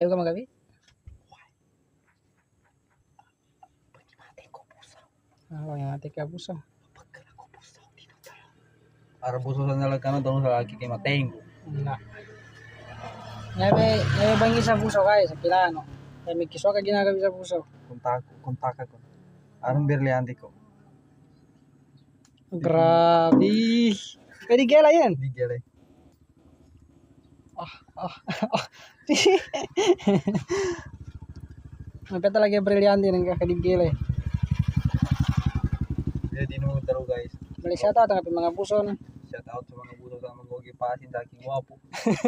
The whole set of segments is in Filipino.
Ayaw ka magabi? Bagi mati ka pusaw. Para buso sa nalagkanan doon sa laki kay mateng. Na. Ngayon bangi sa pusaw kay sa pilano. Kaya may kiswa ka ginagabi sa pusaw. Kuntaka ko. Arang berlianti ko. Grabe. Pwede gela yan. Di gele. Magka talaga brilyante ng kakadigila eh. Di mo taro guys. Balik shout out ang mga puso na. Shout out sa mga buso sa mga pasin sa aking wapo.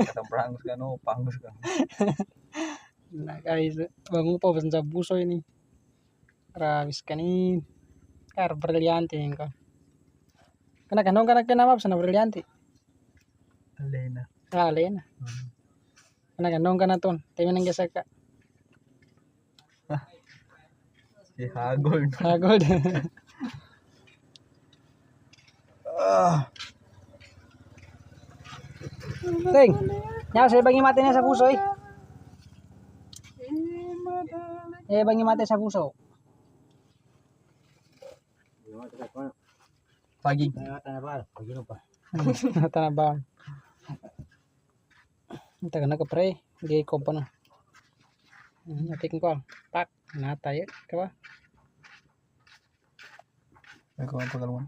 Katang prangos ka no, pangos ka. Na guys, bangun pa basta sa puso ini. Grabe kanin. Kar brilyante yung ka. Kanong kinamap sa na brilyante. Alena. Alin. Kanong ka na ton. Tayo nang gasa ka. Si Hagol. Hagod. Teng. Nya sa bangi mati na sa puso eh. Bangi mati sa puso. Pagi. Tanabang. Taga na ka pre. Gay ko pa na. Natik ko. Tak. Natay. Ka ba? Ako ang pagalaman.